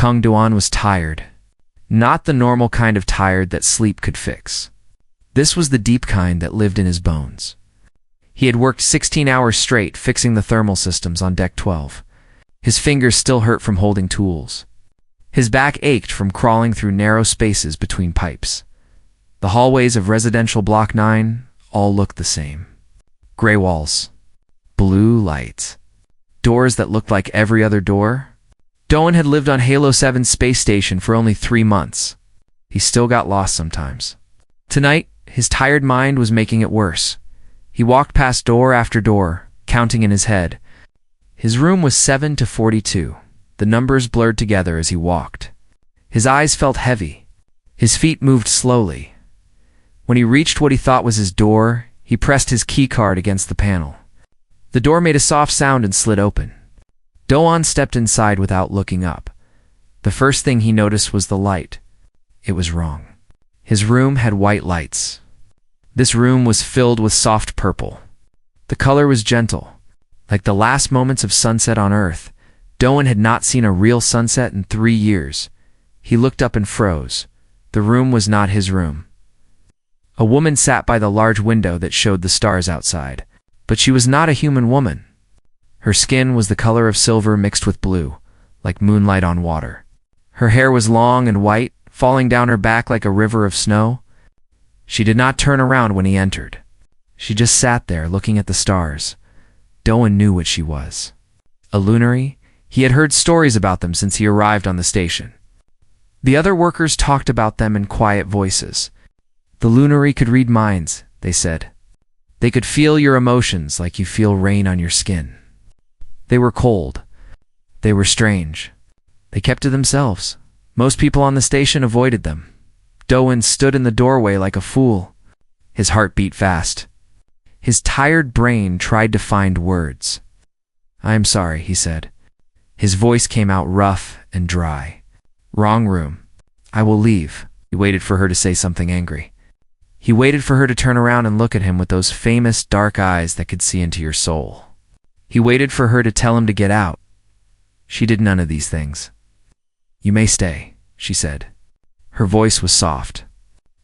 Kong Duan was tired. Not the normal kind of tired that sleep could fix. This was the deep kind that lived in his bones. He had worked 16 hours straight fixing the thermal systems on Deck 12. His fingers still hurt from holding tools. His back ached from crawling through narrow spaces between pipes. The hallways of residential Block 9 all looked the same. Gray walls. Blue lights. Doors that looked like every other door. Doan had lived on Halo 7's space station for only 3 months. He still got lost sometimes. Tonight, his tired mind was making it worse. He walked past door after door, counting in his head. His room was 7 to 42. The numbers blurred together as he walked. His eyes felt heavy. His feet moved slowly. When he reached what he thought was his door, he pressed his keycard against the panel. The door made a soft sound and slid open. Doan stepped inside without looking up. The first thing he noticed was the light. It was wrong. His room had white lights. This room was filled with soft purple. The color was gentle, like the last moments of sunset on Earth. Doan had not seen a real sunset in 3 years. He looked up and froze. The room was not his room. A woman sat by the large window that showed the stars outside, but she was not a human woman. Her skin was the color of silver mixed with blue, like moonlight on water. Her hair was long and white, falling down her back like a river of snow. She did not turn around when he entered. She just sat there looking at the stars. Doan knew what she was. A lunary. He had heard stories about them since he arrived on the station. The other workers talked about them in quiet voices. The lunary could read minds, they said. They could feel your emotions like you feel rain on your skin. They were cold. They were strange. They kept to themselves. Most people on the station avoided them. Doan stood in the doorway like a fool. His heart beat fast. His tired brain tried to find words. "I am sorry," he said. His voice came out rough and dry. "Wrong room. I will leave." He waited for her to say something angry. He waited for her to turn around and look at him with those famous dark eyes that could see into your soul. He waited for her to tell him to get out. She did none of these things. "You may stay," she said. Her voice was soft.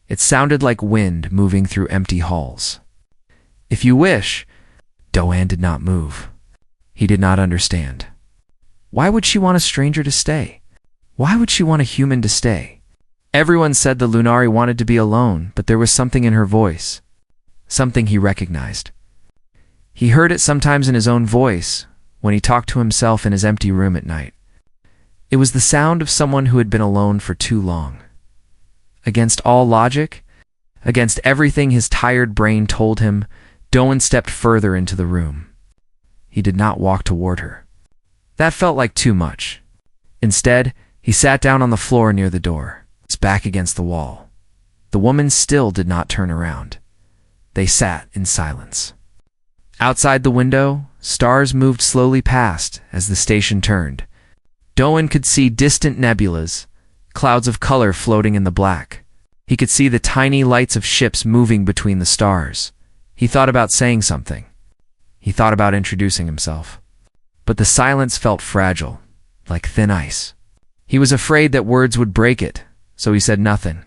It sounded like wind moving through empty halls. "If you wish." Doan did not move. He did not understand. Why would she want a stranger to stay? Why would she want a human to stay? Everyone said the Lunari wanted to be alone, but there was something in her voice. Something he recognized. He heard it sometimes in his own voice, when he talked to himself in his empty room at night. It was the sound of someone who had been alone for too long. Against all logic, against everything his tired brain told him, Doan stepped further into the room. He did not walk toward her. That felt like too much. Instead, he sat down on the floor near the door, his back against the wall. The woman still did not turn around. They sat in silence. Outside the window, stars moved slowly past as the station turned. Doan could see distant nebulas, clouds of color floating in the black. He could see the tiny lights of ships moving between the stars. He thought about saying something. He thought about introducing himself. But the silence felt fragile, like thin ice. He was afraid that words would break it, so he said nothing.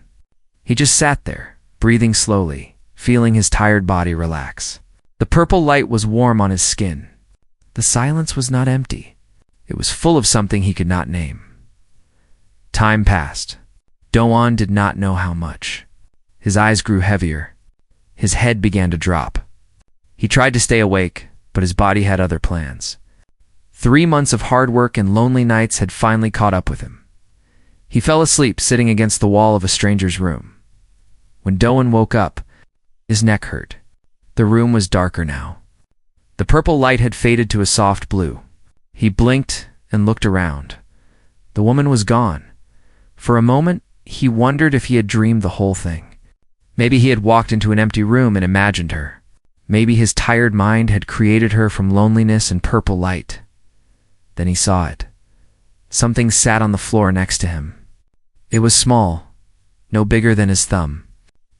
He just sat there, breathing slowly, feeling his tired body relax. The purple light was warm on his skin. The silence was not empty. It was full of something he could not name. Time passed. Doan did not know how much. His eyes grew heavier. His head began to drop. He tried to stay awake, but his body had other plans. 3 months of hard work and lonely nights had finally caught up with him. He fell asleep sitting against the wall of a stranger's room. When Doan woke up, his neck hurt. The room was darker now. The purple light had faded to a soft blue. He blinked and looked around. The woman was gone. For a moment, he wondered if he had dreamed the whole thing. Maybe he had walked into an empty room and imagined her. Maybe his tired mind had created her from loneliness and purple light. Then he saw it. Something sat on the floor next to him. It was small, no bigger than his thumb.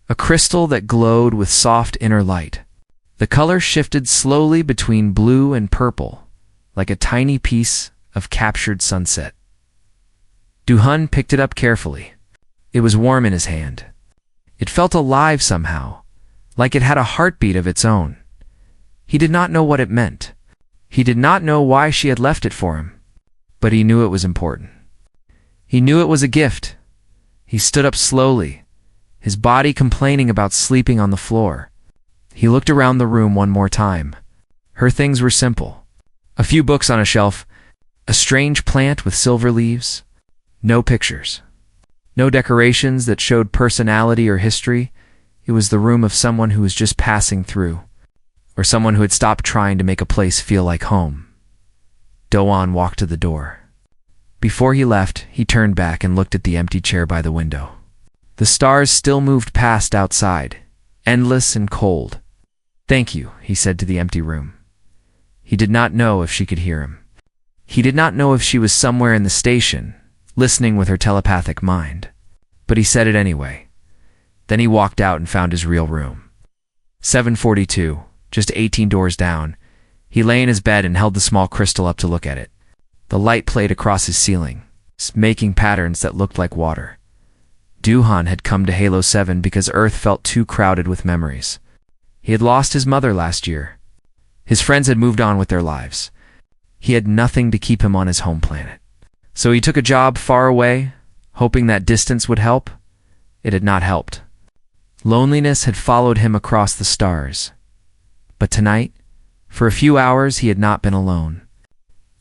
A crystal that glowed with soft inner light. The color shifted slowly between blue and purple, like a tiny piece of captured sunset. Du-hun picked it up carefully. It was warm in his hand. It felt alive somehow, like it had a heartbeat of its own. He did not know what it meant. He did not know why she had left it for him, but he knew it was important. He knew it was a gift. He stood up slowly, his body complaining about sleeping on the floor. He looked around the room one more time. Her things were simple. A few books on a shelf, a strange plant with silver leaves, no pictures, no decorations that showed personality or history. It was the room of someone who was just passing through, or someone who had stopped trying to make a place feel like home. Do-won walked to the door. Before he left, he turned back and looked at the empty chair by the window. The stars still moved past outside, endless and cold. "Thank you," he said to the empty room. He did not know if she could hear him. He did not know if she was somewhere in the station, listening with her telepathic mind. But he said it anyway. Then he walked out and found his real room. 742, just 18 doors down. He lay in his bed and held the small crystal up to look at it. The light played across his ceiling, making patterns that looked like water. Du-hun had come to Halo 7 because Earth felt too crowded with memories. He had lost his mother last year. His friends had moved on with their lives. He had nothing to keep him on his home planet. So he took a job far away, hoping that distance would help. It had not helped. Loneliness had followed him across the stars. But tonight, for a few hours, he had not been alone.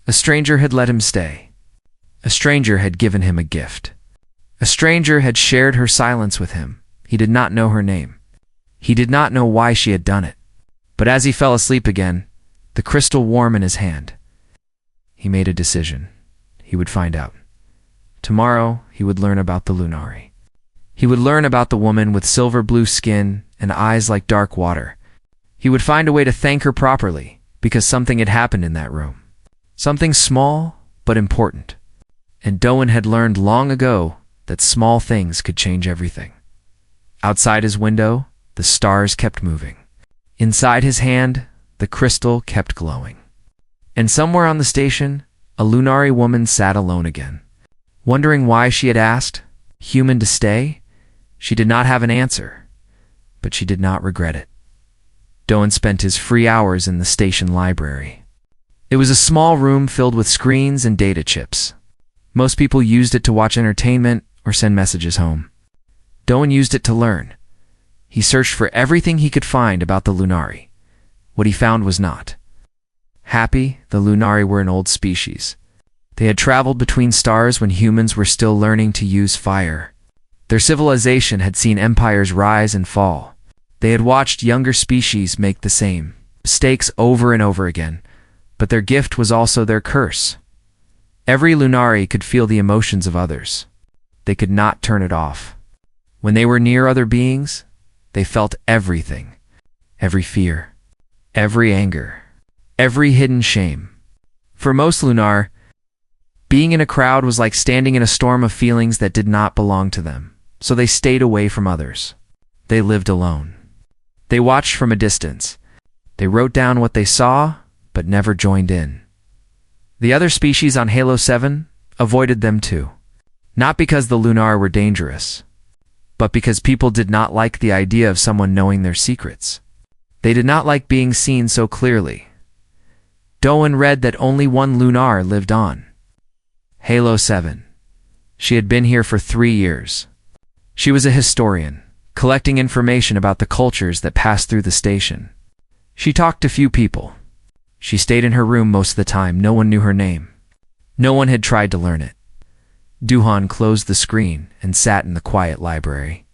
A stranger had let him stay. A stranger had given him a gift. A stranger had shared her silence with him. He did not know her name. He did not know why she had done it. But as he fell asleep again, the crystal warm in his hand, he made a decision. He would find out. Tomorrow, he would learn about the Lunari. He would learn about the woman with silver blue skin and eyes like dark water. He would find a way to thank her properly, because something had happened in that room. Something small, but important. And Do-won had learned long ago that small things could change everything. Outside his window, the stars kept moving. Inside his hand, the crystal kept glowing. And somewhere on the station, a Lunari woman sat alone again. Wondering why she had asked human to stay, she did not have an answer, but she did not regret it. Do-won spent his free hours in the station library. It was a small room filled with screens and data chips. Most people used it to watch entertainment or send messages home. Do-won used it to learn. He searched for everything he could find about the Lunari. What he found was not happy. The Lunari were an old species. They had traveled between stars when humans were still learning to use fire. Their civilization had seen empires rise and fall. They had watched younger species make the same mistakes over and over again, but their gift was also their curse. Every Lunari could feel the emotions of others. They could not turn it off. When they were near other beings, they felt everything. Every fear, every anger, every hidden shame. For most Lunar, being in a crowd was like standing in a storm of feelings that did not belong to them, so they stayed away from others. They lived alone. They watched from a distance. They wrote down what they saw, but never joined in. The other species on Halo 7 avoided them too. Not because the Lunar were dangerous, but because people did not like the idea of someone knowing their secrets. They did not like being seen so clearly. Do-won read that only one Lunar lived on Halo 7. She had been here for 3 years. She was a historian, collecting information about the cultures that passed through the station. She talked to few people. She stayed in her room most of the time. No one knew her name. No one had tried to learn it. Du-hun closed the screen and sat in the quiet library.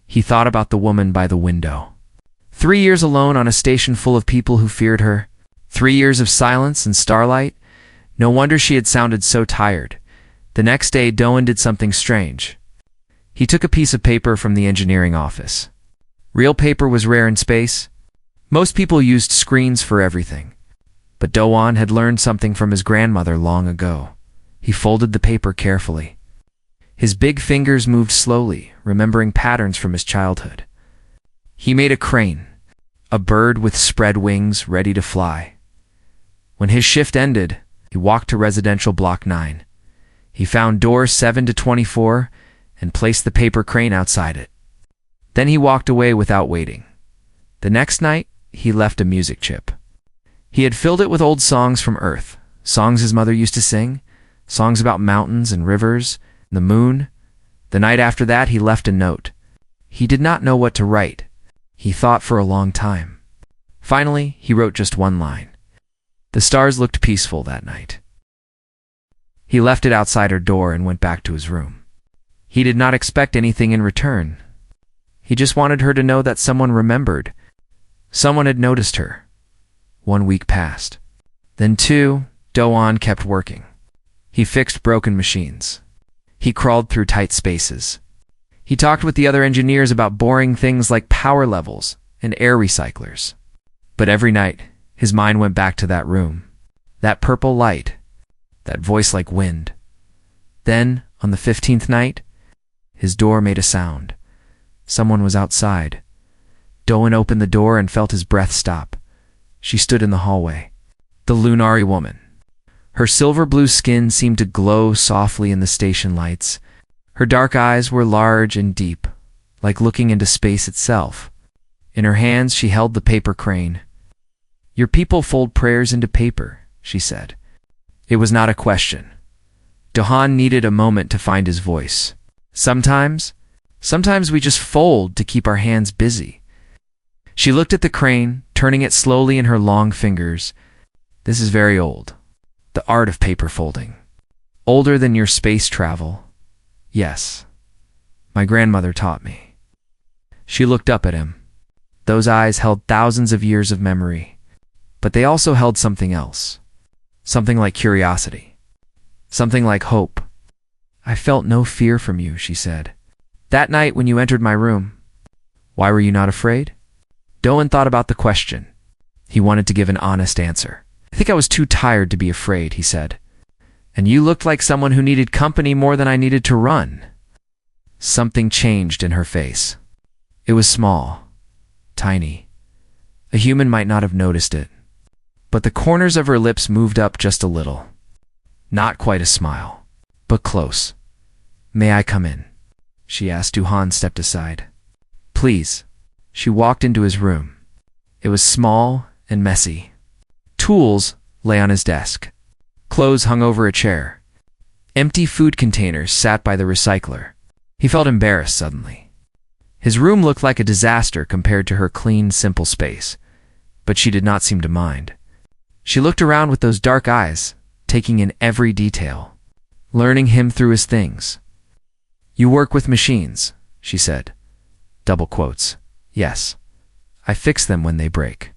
He thought about the woman by the window. 3 years alone on a station full of people who feared her. 3 years of silence and starlight. No wonder she had sounded so tired. The next day, Do-won did something strange. He took a piece of paper from the engineering office. Real paper was rare in space. Most people used screens for everything. But Do-won had learned something from his grandmother long ago. He folded the paper carefully. His big fingers moved slowly, remembering patterns from his childhood. He made a crane, a bird with spread wings ready to fly. When his shift ended, he walked to residential block 9. He found door 7 to 24 and placed the paper crane outside it. Then he walked away without waiting. The next night, he left a music chip. He had filled it with old songs from Earth, songs his mother used to sing, songs about mountains and rivers, the moon. The night after that, he left a note. He did not know what to write. He thought for a long time. Finally, he wrote just one line. The stars looked peaceful that night. He left it outside her door and went back to his room. He did not expect anything in return. He just wanted her to know that someone remembered. Someone had noticed her. 1 week passed. Then 2, Do-on kept working. He fixed broken machines. He crawled through tight spaces. He talked with the other engineers about boring things like power levels and air recyclers. But every night, his mind went back to that room, that purple light, that voice like wind. Then, on the 15th night, his door made a sound. Someone was outside. Do-on opened the door and felt his breath stop. She stood in the hallway. The Lunari woman. Her silver-blue skin seemed to glow softly in the station lights. Her dark eyes were large and deep, like looking into space itself. In her hands, she held the paper crane. "Your people fold prayers into paper," she said. It was not a question. Do-on needed a moment to find his voice. Sometimes we just fold to keep our hands busy. She looked at the crane, turning it slowly in her long fingers. "This is very old. The art of paper folding. Older than your space travel. Yes. My grandmother taught me." She looked up at him. Those eyes held thousands of years of memory. But they also held something else. Something like curiosity. Something like hope. "I felt no fear from you," she said. "That night when you entered my room. Why were you not afraid?" Do-on thought about the question. He wanted to give an honest answer. "I think I was too tired to be afraid," he said. "And you looked like someone who needed company more than I needed to run." Something changed in her face. It was small, tiny. A human might not have noticed it. But the corners of her lips moved up just a little. Not quite a smile, but close. "May I come in?" she asked. Do-on stepped aside. "Please." She walked into his room. It was small and messy. Tools lay on his desk. Clothes hung over a chair. Empty food containers sat by the recycler. He felt embarrassed suddenly. His room looked like a disaster compared to her clean, simple space. But she did not seem to mind. She looked around with those dark eyes, taking in every detail, learning him through his things. "You work with machines," she said. Double quotes. "Yes. I fix them when they break.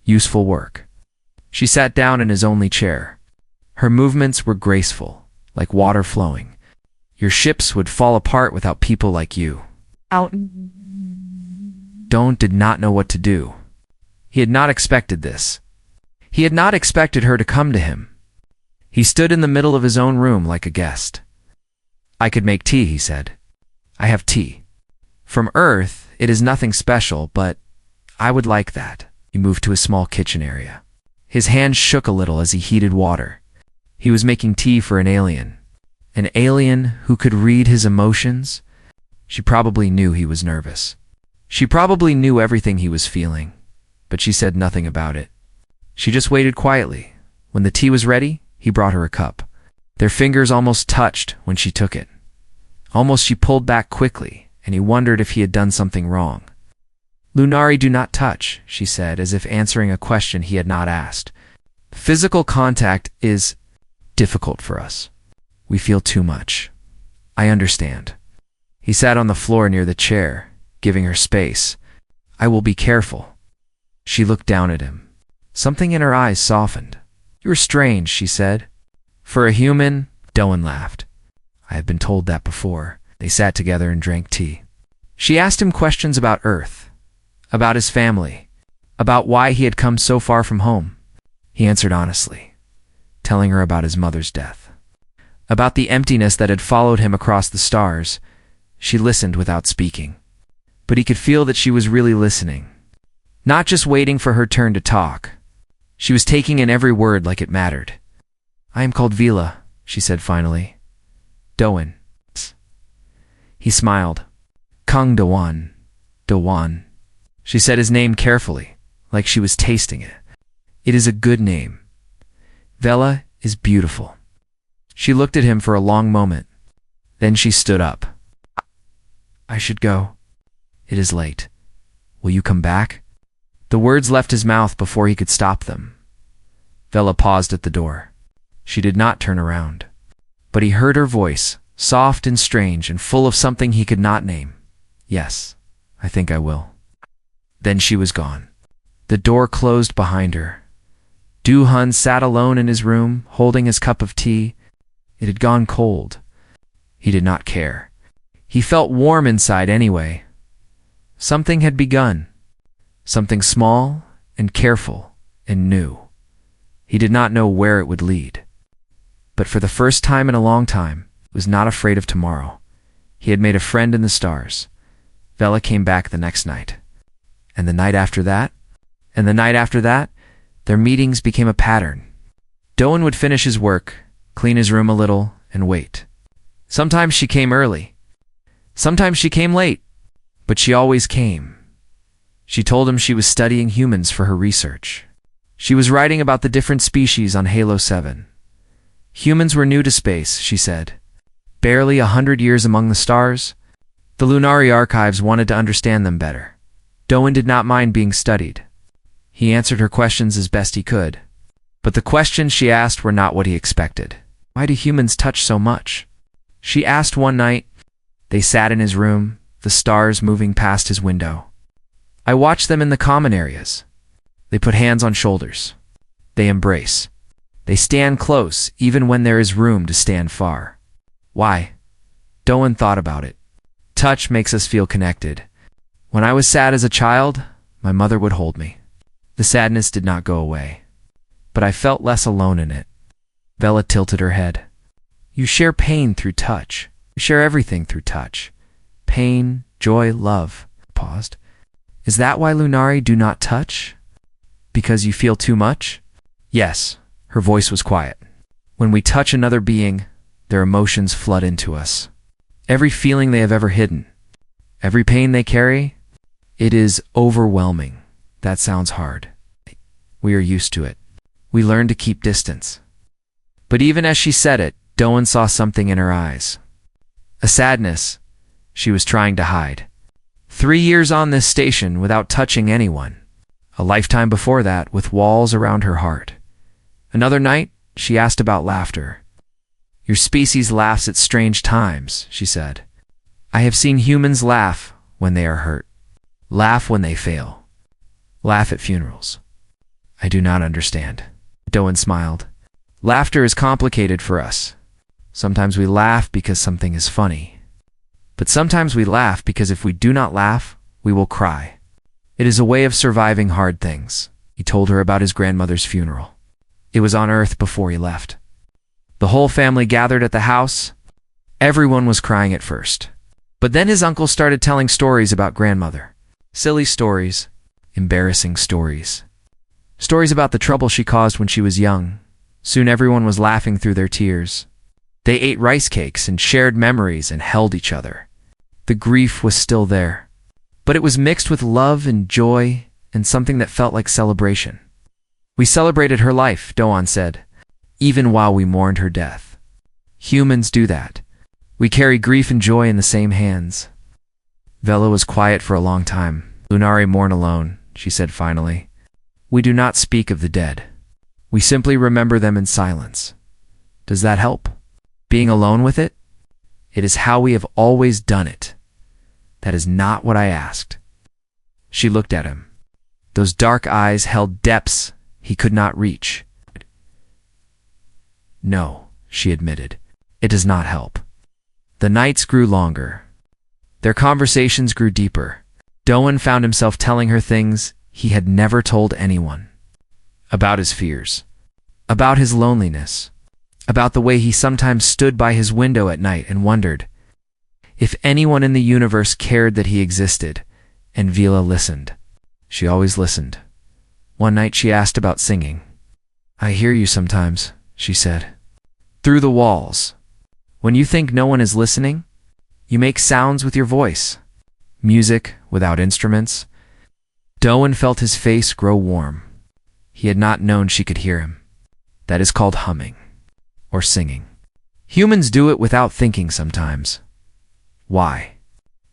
Useful work." She sat down in his only chair. Her movements were graceful, like water flowing. "Your ships would fall apart without people like you." Do-on did not know what to do. He had not expected this. He had not expected her to come to him. He stood in the middle of his own room like a guest. "I could make tea," he said. "I have tea. From Earth, it is nothing special, but I would like that." He moved to a small kitchen area. His hand shook a little as he heated water. He was making tea for an alien. An alien who could read his emotions? She probably knew he was nervous. She probably knew everything he was feeling, but she said nothing about it. She just waited quietly. When the tea was ready, he brought her a cup. Their fingers almost touched when she took it. Almost she pulled back quickly, and he wondered if he had done something wrong. "Lunari do not touch," she said, as if answering a question he had not asked. "Physical contact is difficult for us. We feel too much. I understand." He sat on the floor near the chair, giving her space. "I will be careful." She looked down at him. Something in her eyes softened. "You are strange," she said. "For a human?" Do-on laughed. "I have been told that before." They sat together and drank tea. She asked him questions about Earth, about his family, about why he had come so far from home. He answered honestly, telling her about his mother's death, about the emptiness that had followed him across the stars. She listened without speaking. But he could feel that she was really listening, not just waiting for her turn to talk. She was taking in every word like it mattered. "I am called Vila," she said finally. Doan. He smiled. Kung Doan. Doan. She said his name carefully, like she was tasting it. It is a good name. Vela is beautiful. She looked at him for a long moment. Then she stood up. I should go. It is late. Will you come back? The words left his mouth before he could stop them. Vela paused at the door. She did not turn around. But he heard her voice, soft and strange and full of something he could not name. Yes, I think I will. Then she was gone. The door closed behind her. Du-hun sat alone in his room, holding his cup of tea. It had gone cold. He did not care. He felt warm inside anyway. Something had begun. Something small and careful and new. He did not know where it would lead. But for the first time in a long time, he was not afraid of tomorrow. He had made a friend in the stars. Vela came back the next night. And the night after that? And the night after that? Their meetings became a pattern. Doan would finish his work, clean his room a little, and wait. Sometimes she came early. Sometimes she came late. But she always came. She told him she was studying humans for her research. She was writing about the different species on Halo 7. Humans were new to space, she said. Barely 100 years among the stars. The Lunari archives wanted to understand them better. Doan did not mind being studied. He answered her questions as best he could. But the questions she asked were not what he expected. Why do humans touch so much? She asked one night. They sat in his room, the stars moving past his window. I watch them in the common areas. They put hands on shoulders. They embrace. They stand close, even when there is room to stand far. Why? Doan thought about it. Touch makes us feel connected. When I was sad as a child, my mother would hold me. The sadness did not go away, but I felt less alone in it. Vela tilted her head. You share pain through touch. You share everything through touch. Pain, joy, love. Paused. Is that why Lunari do not touch? Because you feel too much? Yes. Her voice was quiet. When we touch another being, their emotions flood into us. Every feeling they have ever hidden. Every pain they carry. It is overwhelming. That sounds hard. We are used to it. We learn to keep distance. But even as she said it, Doan saw something in her eyes. A sadness she was trying to hide. 3 years on this station without touching anyone. A lifetime before that with walls around her heart. Another night, she asked about laughter. Your species laughs at strange times, she said. I have seen humans laugh when they are hurt. Laugh when they fail. Laugh at funerals. I do not understand. Doan smiled. Laughter is complicated for us. Sometimes we laugh because something is funny. But sometimes we laugh because if we do not laugh, we will cry. It is a way of surviving hard things. He told her about his grandmother's funeral. It was on Earth before he left. The whole family gathered at the house. Everyone was crying at first. But then his uncle started telling stories about grandmother. Silly stories. Embarrassing stories. Stories about the trouble she caused when she was young. Soon everyone was laughing through their tears. They ate rice cakes and shared memories and held each other. The grief was still there. But it was mixed with love and joy and something that felt like celebration. We celebrated her life, Doan said, even while we mourned her death. Humans do that. We carry grief and joy in the same hands. Vela was quiet for a long time. Lunari mourn alone, she said finally. We do not speak of the dead. We simply remember them in silence. Does that help? Being alone with it? It is how we have always done it. That is not what I asked. She looked at him. Those dark eyes held depths he could not reach. No, she admitted. It does not help. The nights grew longer. Their conversations grew deeper. Doan found himself telling her things he had never told anyone. About his fears. About his loneliness. About the way he sometimes stood by his window at night and wondered if anyone in the universe cared that he existed, and Vela listened. She always listened. One night she asked about singing. I hear you sometimes, she said. Through the walls. When you think no one is listening, you make sounds with your voice. Music without instruments. Doan felt his face grow warm. He had not known she could hear him. That is called humming, or singing. Humans do it without thinking sometimes. Why?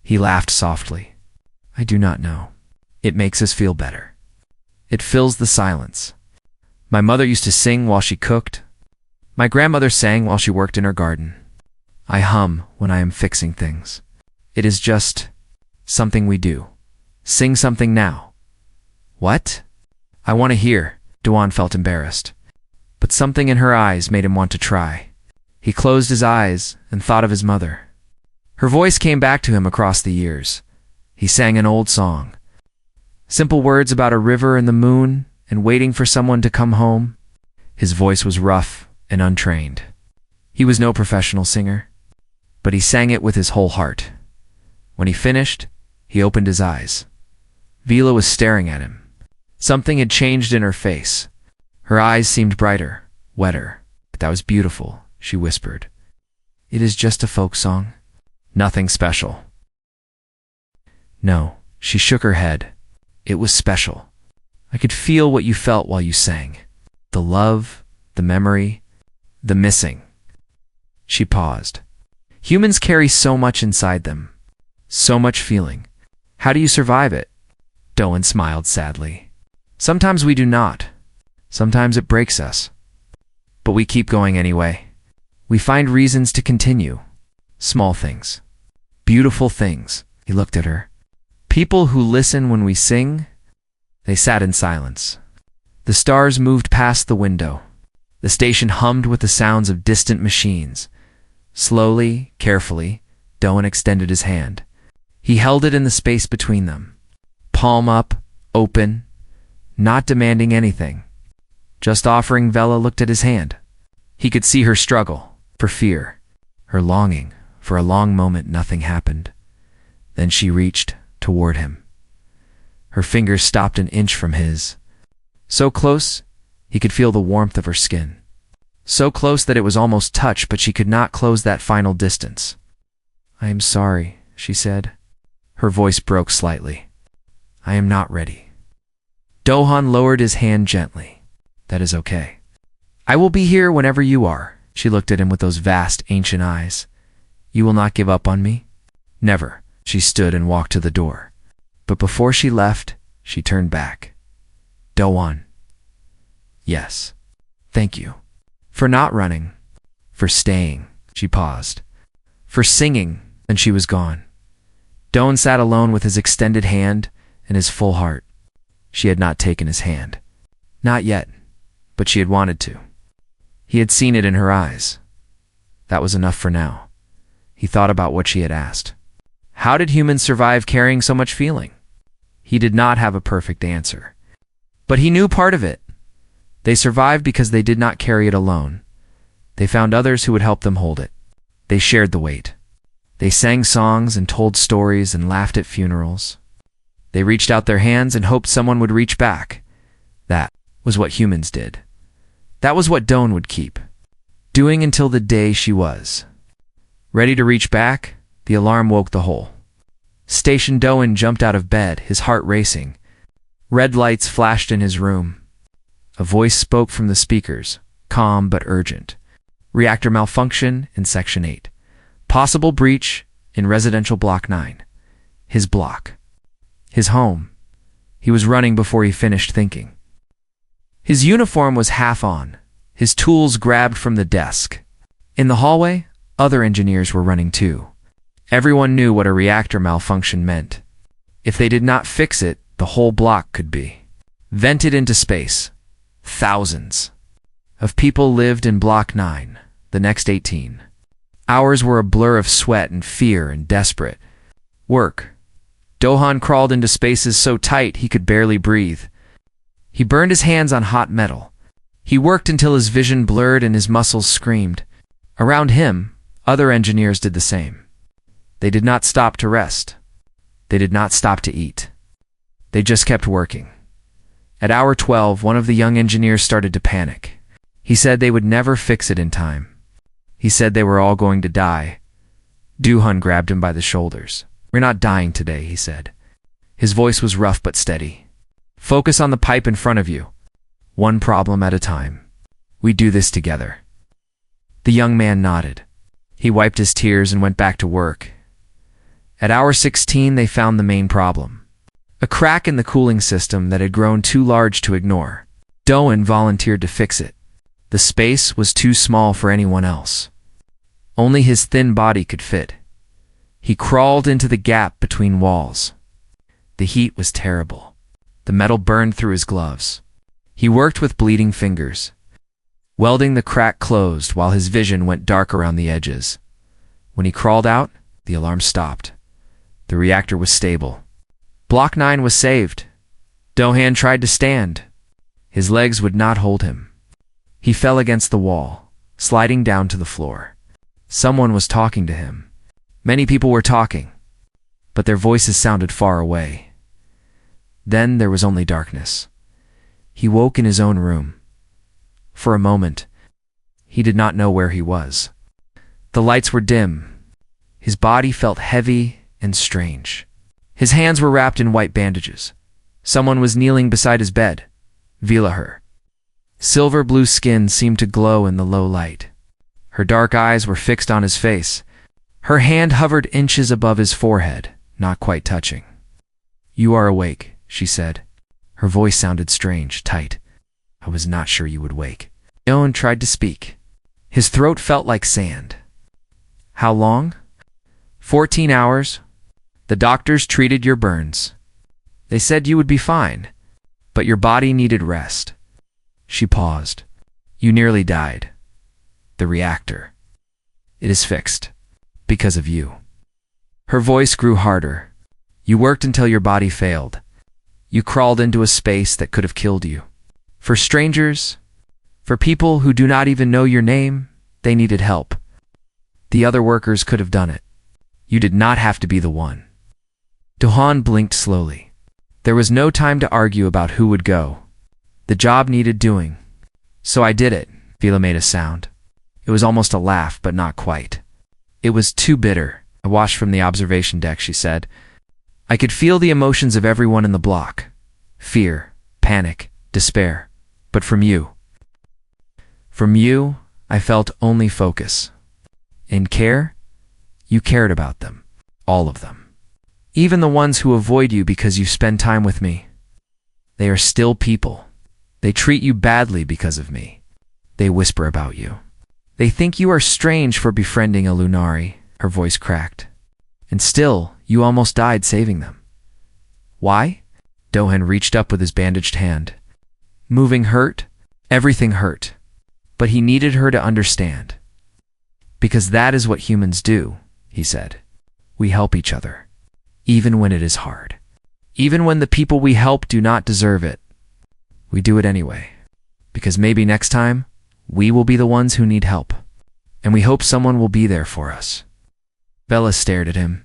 He laughed softly. I do not know. It makes us feel better. It fills the silence. My mother used to sing while she cooked. My grandmother sang while she worked in her garden. I hum when I am fixing things. It is just something we do. Sing something now. What? I want to hear. Doan felt embarrassed. But something in her eyes made him want to try. He closed his eyes and thought of his mother. Her voice came back to him across the years. He sang an old song. Simple words about a river and the moon and waiting for someone to come home. His voice was rough and untrained. He was no professional singer, but he sang it with his whole heart. When he finished, he opened his eyes. Vila was staring at him. Something had changed in her face. Her eyes seemed brighter, wetter. But that was beautiful, she whispered. It is just a folk song. Nothing special. No, she shook her head. It was special. I could feel what you felt while you sang. The love, the memory, the missing. She paused. Humans carry so much inside them. So much feeling. How do you survive it? Doan smiled sadly. Sometimes we do not. Sometimes it breaks us. But we keep going anyway. We find reasons to continue. Small things. Beautiful things. He looked at her. People who listen when we sing. They sat in silence. The stars moved past the window. The station hummed with the sounds of distant machines. Slowly, carefully, Doan extended his hand. He held it in the space between them. Palm up, open, not demanding anything. Just offering. Vela looked at his hand. He could see her struggle, for fear, her longing. For a long moment nothing happened. Then she reached toward him. Her fingers stopped an inch from his. So close, he could feel the warmth of her skin. So close that it was almost touch, but she could not close that final distance. I am sorry, she said. Her voice broke slightly. I am not ready. Dohan lowered his hand gently. That is okay. I will be here whenever you are. She looked at him with those vast, ancient eyes. You will not give up on me? Never. She stood and walked to the door. But before she left, she turned back. Doan. Yes. Thank you. For not running. For staying. She paused. For singing. And she was gone. Doan sat alone with his extended hand and his full heart. She had not taken his hand. Not yet. But she had wanted to. He had seen it in her eyes. That was enough for now. He thought about what she had asked. How did humans survive carrying so much feeling? He did not have a perfect answer. But he knew part of it. They survived because they did not carry it alone. They found others who would help them hold it. They shared the weight. They sang songs and told stories and laughed at funerals. They reached out their hands and hoped someone would reach back. That was what humans did. That was what Doan would keep doing until the day she was ready to reach back. The alarm woke the whole station. Doan jumped out of bed, his heart racing. Red lights flashed in his room. A voice spoke from the speakers, calm but urgent. Reactor malfunction in Section 8. Possible breach in Residential Block 9. His block. His home. He was running before he finished thinking. His uniform was half on, his tools grabbed from the desk. In the hallway, other engineers were running too. Everyone knew what a reactor malfunction meant. If they did not fix it, the whole block could be vented into space. Thousands of people lived in Block 9, the next 18. Hours were a blur of sweat and fear and desperate work. Dohan crawled into spaces so tight he could barely breathe. He burned his hands on hot metal. He worked until his vision blurred and his muscles screamed. Around him, other engineers did the same. They did not stop to rest. They did not stop to eat. They just kept working. At hour 12, one of the young engineers started to panic. He said they would never fix it in time. He said they were all going to die. Duhan grabbed him by the shoulders. "We're not dying today," he said. His voice was rough but steady. "Focus on the pipe in front of you. One problem at a time. We do this together." The young man nodded. He wiped his tears and went back to work. At hour 16, they found the main problem. A crack in the cooling system that had grown too large to ignore. Doan volunteered to fix it. The space was too small for anyone else. Only his thin body could fit. He crawled into the gap between walls. The heat was terrible. The metal burned through his gloves. He worked with bleeding fingers, welding the crack closed while his vision went dark around the edges. When he crawled out, the alarm stopped. The reactor was stable. Block 9 was saved. Dohan tried to stand. His legs would not hold him. He fell against the wall, sliding down to the floor. Someone was talking to him. Many people were talking, but their voices sounded far away. Then there was only darkness. He woke in his own room. For a moment, he did not know where he was. The lights were dim. His body felt heavy and strange. His hands were wrapped in white bandages. Someone was kneeling beside his bed. Vilaher. Silver blue skin seemed to glow in the low light. Her dark eyes were fixed on his face. Her hand hovered inches above his forehead, not quite touching. "You are awake," she said. Her voice sounded strange, tight. "I was not sure you would wake." Owen tried to speak. His throat felt like sand. "How long?" 14 hours. The doctors treated your burns. They said you would be fine, but your body needed rest." She paused. "You nearly died. The reactor. It is fixed. Because of you." Her voice grew harder. "You worked until your body failed. You crawled into a space that could have killed you. For strangers, for people who do not even know your name, they needed help. The other workers could have done it. You did not have to be the one." Dohan blinked slowly. There was no time to argue about who would go. The job needed doing. "So I did it," Vila made a sound. It was almost a laugh, but not quite. "It was too bitter. I watched from the observation deck," she said. "I could feel the emotions of everyone in the block. Fear, panic, despair. But from you, I felt only focus. And care? You cared about them. All of them. Even the ones who avoid you because you spend time with me. They are still people. They treat you badly because of me. They whisper about you. They think you are strange for befriending a Lunari," her voice cracked. "And still, you almost died saving them. Why?" Dohan reached up with his bandaged hand. "Moving hurt? Everything hurt. But he needed her to understand. Because that is what humans do," he said. "We help each other. Even when it is hard. Even when the people we help do not deserve it. We do it anyway. Because maybe next time, we will be the ones who need help. And we hope someone will be there for us." Bella stared at him.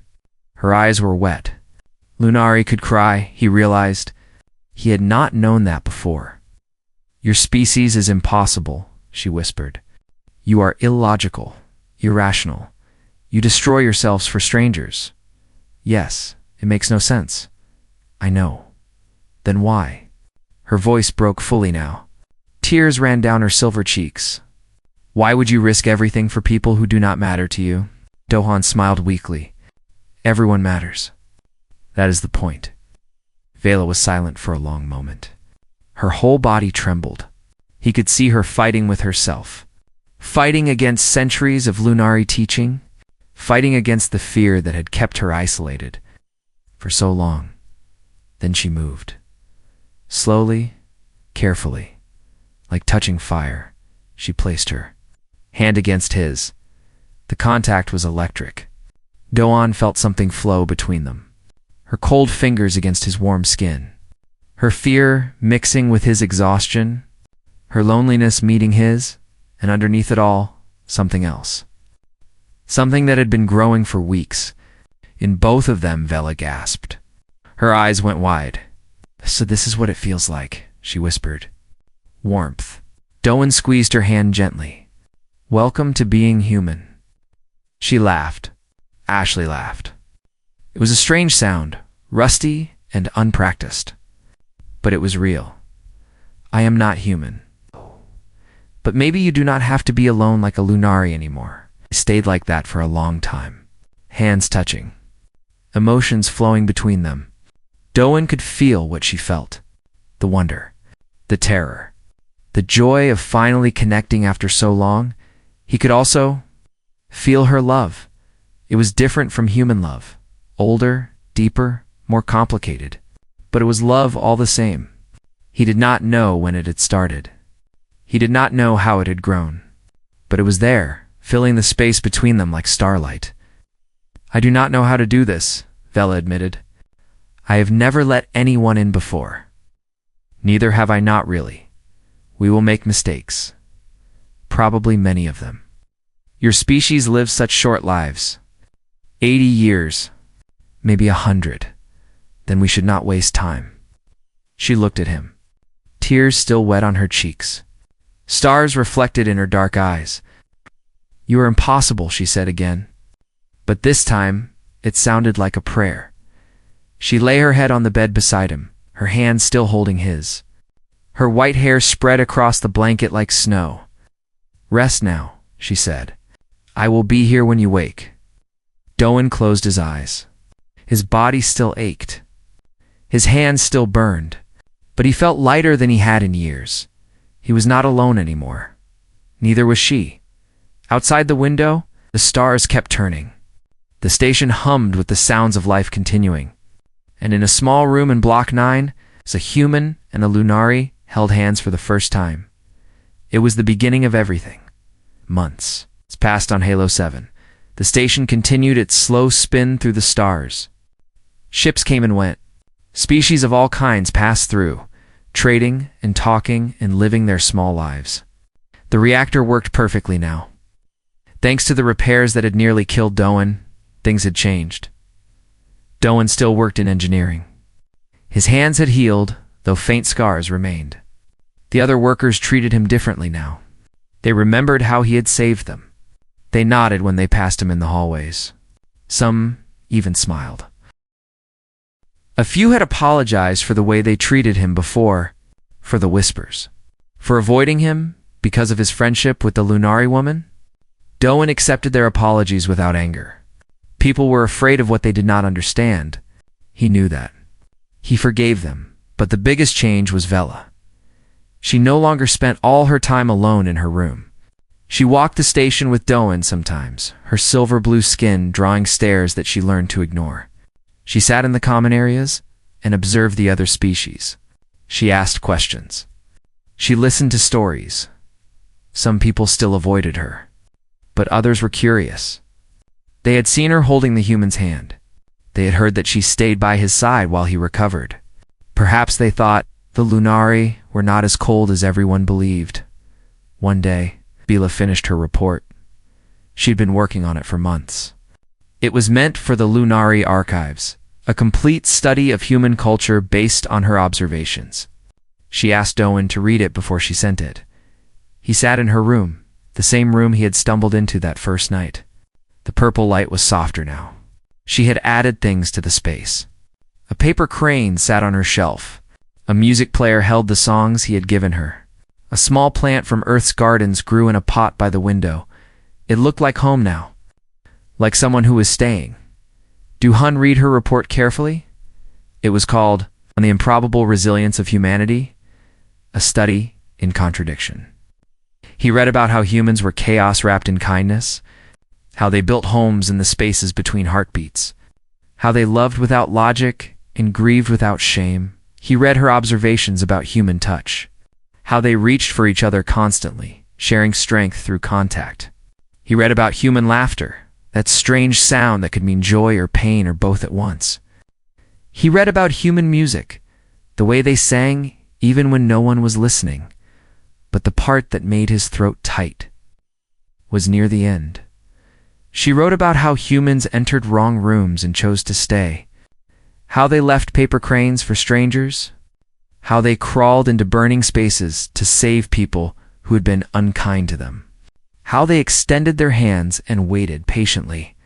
Her eyes were wet. Lunari could cry, he realized. He had not known that before. "Your species is impossible," she whispered. "You are illogical, irrational. You destroy yourselves for strangers. Yes, it makes no sense. I know. Then why?" Her voice broke fully now. Tears ran down her silver cheeks. "Why would you risk everything for people who do not matter to you?" Dohan smiled weakly. "Everyone matters. That is the point." Vela was silent for a long moment. Her whole body trembled. He could see her fighting with herself. Fighting against centuries of Lunari teaching. Fighting against the fear that had kept her isolated for so long. Then she moved. Slowly, carefully, like touching fire, she placed her hand against his. The contact was electric. Doan felt something flow between them. Her cold fingers against his warm skin. Her fear mixing with his exhaustion. Her loneliness meeting his, and underneath it all, something else. Something that had been growing for weeks. In both of them, Vela gasped. Her eyes went wide. "So this is what it feels like," she whispered. Warmth. Doan squeezed her hand gently. Welcome to being human. She laughed. Ashley laughed. It was a strange sound, rusty and unpracticed. But it was real. I am not human. But maybe you do not have to be alone like a Lunari anymore. I stayed like that for a long time. Hands touching. Emotions flowing between them. Doan could feel what she felt. The wonder. The terror. The joy of finally connecting after so long. He could also feel her love. It was different from human love. Older, deeper, more complicated. But it was love all the same. He did not know when it had started. He did not know how it had grown. But it was there, filling the space between them like starlight. I do not know how to do this, Vela admitted. I have never let anyone in before. Neither have I not really. We will make mistakes. Probably many of them. Your species lives such short lives. 80 years. Maybe 100. Then we should not waste time. She looked at him. Tears still wet on her cheeks. Stars reflected in her dark eyes. You are impossible, she said again. But this time, it sounded like a prayer. She lay her head on the bed beside him, her hand still holding his. Her white hair spread across the blanket like snow. Rest now, she said. I will be here when you wake. Doan closed his eyes. His body still ached. His hands still burned. But he felt lighter than he had in years. He was not alone anymore. Neither was she. Outside the window, the stars kept turning. The station hummed with the sounds of life continuing. And in a small room in Block 9, a human and a Lunari held hands for the first time. It was the beginning of everything. Months passed on Halo 7. The station continued its slow spin through the stars. Ships came and went. Species of all kinds passed through, trading and talking and living their small lives. The reactor worked perfectly now. Thanks to the repairs that had nearly killed Doan, things had changed. Doan still worked in engineering. His hands had healed, though faint scars remained. The other workers treated him differently now. They remembered how he had saved them. They nodded when they passed him in the hallways. Some even smiled. A few had apologized for the way they treated him before, for the whispers, for avoiding him because of his friendship with the Lunari woman. Doan accepted their apologies without anger. People were afraid of what they did not understand. He knew that. He forgave them, but the biggest change was Vela. She no longer spent all her time alone in her room. She walked the station with Doan sometimes, her silver blue skin drawing stares that she learned to ignore. She sat in the common areas and observed the other species. She asked questions. She listened to stories. Some people still avoided her, but others were curious. They had seen her holding the human's hand. They had heard that she stayed by his side while he recovered. Perhaps they thought the Lunari were not as cold as everyone believed. One day, Bela finished her report. She'd been working on it for months. It was meant for the Lunari archives, a complete study of human culture based on her observations. She asked Doan to read it before she sent it. He sat in her room, the same room he had stumbled into that first night. The purple light was softer now. She had added things to the space. A paper crane sat on her shelf. A music player held the songs he had given her. A small plant from Earth's gardens grew in a pot by the window. It looked like home now, like someone who was staying. Do Hun read her report carefully? It was called On the Improbable Resilience of Humanity, a Study in Contradiction. He read about how humans were chaos wrapped in kindness, how they built homes in the spaces between heartbeats, how they loved without logic and grieved without shame. He read her observations about human touch, how they reached for each other constantly, sharing strength through contact. He read about human laughter, that strange sound that could mean joy or pain or both at once. He read about human music, the way they sang even when no one was listening. But the part that made his throat tight was near the end. She wrote about how humans entered wrong rooms and chose to stay, how they left paper cranes for strangers, how they crawled into burning spaces to save people who had been unkind to them, How they extended their hands and waited patiently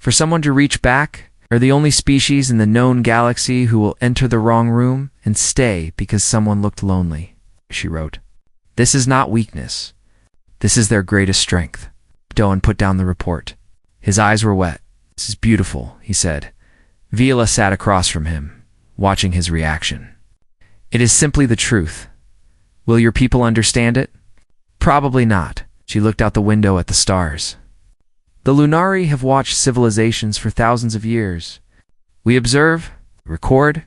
for someone to reach back, are the only species in the known galaxy who will enter the wrong room and stay because someone looked lonely, she wrote. This is not weakness. This is their greatest strength. Doan put down the report. His eyes were wet. This is beautiful, he said. Vila sat across from him, watching his reaction. It is simply the truth. Will your people understand it? Probably not. She looked out the window at the stars. The Lunari have watched civilizations for thousands of years. We observe, record,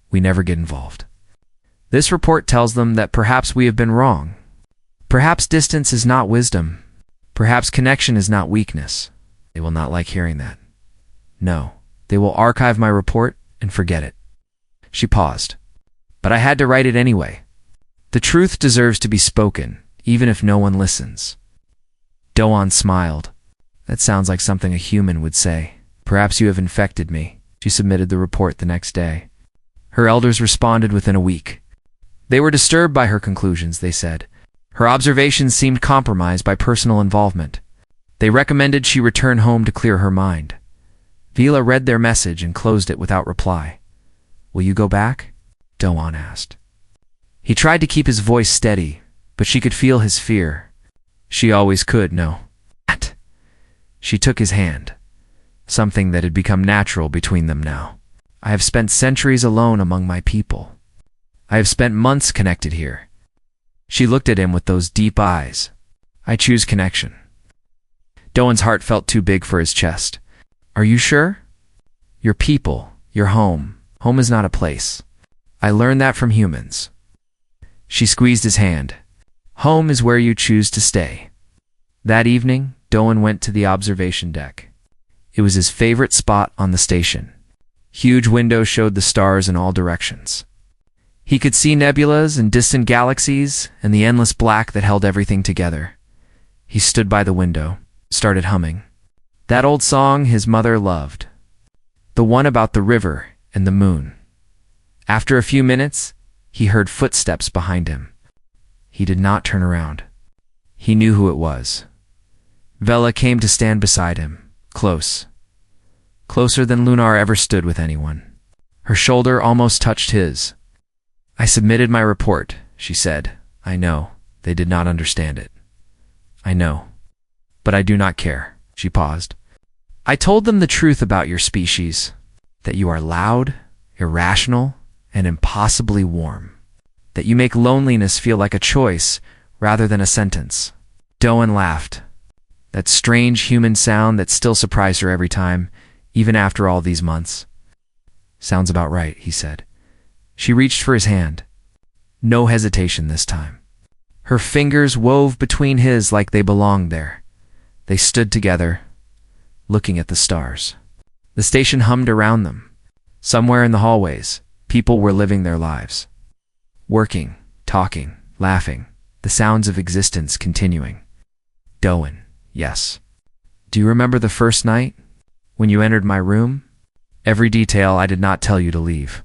we never get involved. This report tells them that perhaps we have been wrong. Perhaps distance is not wisdom. Perhaps connection is not weakness. They will not like hearing that. No, they will archive my report and forget it. She paused. But I had to write it anyway. The truth deserves to be spoken, even if no one listens. Doan smiled. That sounds like something a human would say. Perhaps you have infected me. She submitted the report the next day. Her elders responded within a week. They were disturbed by her conclusions, they said. Her observations seemed compromised by personal involvement. They recommended she return home to clear her mind. Vila read their message and closed it without reply. Will you go back? Doan asked. He tried to keep his voice steady, but she could feel his fear. She always could, no. She took his hand, something that had become natural between them now. I have spent centuries alone among my people. I have spent months connected here. She looked at him with those deep eyes. I choose connection. Doan's heart felt too big for his chest. Are you sure? Your people, your home. Home is not a place. I learned that from humans. She squeezed his hand. Home is where you choose to stay. That evening, Doan went to the observation deck. It was his favorite spot on the station. Huge windows showed the stars in all directions. He could see nebulas and distant galaxies and the endless black that held everything together. He stood by the window, started humming. That old song his mother loved. The one about the river and the moon. After a few minutes, he heard footsteps behind him. He did not turn around. He knew who it was. Vela came to stand beside him, close. Closer than Lunar ever stood with anyone. Her shoulder almost touched his. I submitted my report, she said. I know, they did not understand it. I know. But I do not care. She paused. I told them the truth about your species, that you are loud, irrational, and impossibly warm. That you make loneliness feel like a choice rather than a sentence. Doan laughed. That strange human sound that still surprised her every time, even after all these months. Sounds about right, he said. She reached for his hand. No hesitation this time. Her fingers wove between his like they belonged there. They stood together, looking at the stars. The station hummed around them. Somewhere in the hallways, people were living their lives. Working, talking, laughing, the sounds of existence continuing. Doan. Yes. Do you remember the first night, when you entered my room? Every detail I did not tell you to leave.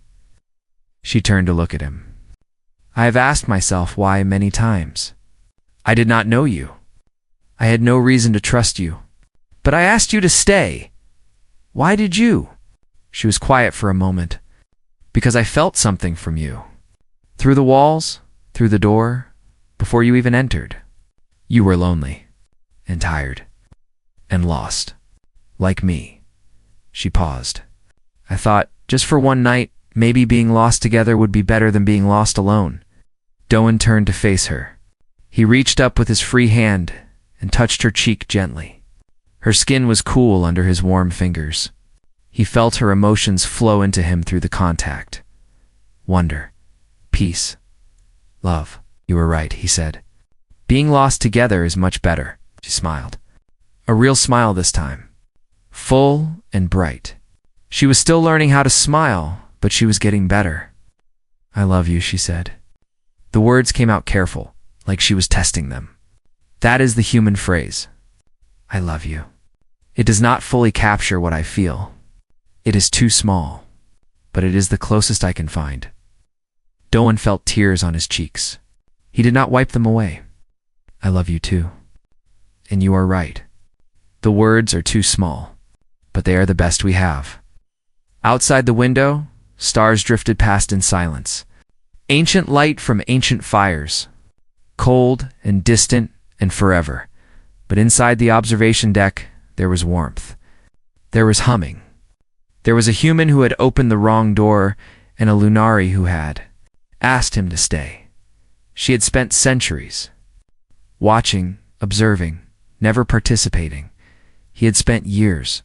She turned to look at him. I have asked myself why many times. I did not know you. I had no reason to trust you. But I asked you to stay. Why did you? She was quiet for a moment. Because I felt something from you. Through the walls, through the door, before you even entered. You were lonely. And tired. And lost. Like me. She paused. I thought, just for one night, maybe being lost together would be better than being lost alone. Doan turned to face her. He reached up with his free hand and touched her cheek gently. Her skin was cool under his warm fingers. He felt her emotions flow into him through the contact. Wonder. Peace. Love. You were right, he said. Being lost together is much better. She smiled. A real smile this time. Full and bright. She was still learning how to smile, but she was getting better. I love you, she said. The words came out careful, like she was testing them. That is the human phrase. I love you. It does not fully capture what I feel. It is too small, but it is the closest I can find. Doan felt tears on his cheeks. He did not wipe them away. I love you too. and you are right. The words are too small, but they are the best we have. Outside the window, stars drifted past in silence. Ancient light from ancient fires, cold and distant and forever. But inside the observation deck, there was warmth. There was humming. There was a human who had opened the wrong door and a Lunari who had asked him to stay. She had spent centuries watching, observing, never participating. He had spent years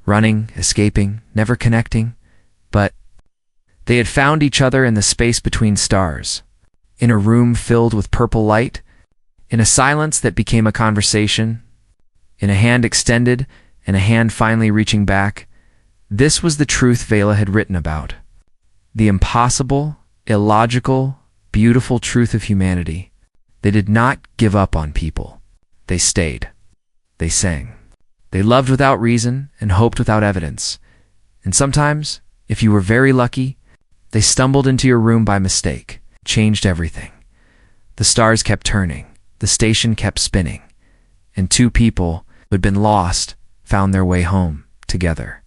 running, escaping, never connecting, but they had found each other in the space between stars, in a room filled with purple light, in a silence that became a conversation, in a hand extended and a hand finally reaching back. This was the truth Vela had written about. The impossible, illogical, beautiful truth of humanity. They did not give up on people. They stayed. They sang. They loved without reason and hoped without evidence. And sometimes, if you were very lucky, they stumbled into your room by mistake, changed everything. The stars kept turning, the station kept spinning, and two people who had been lost found their way home together.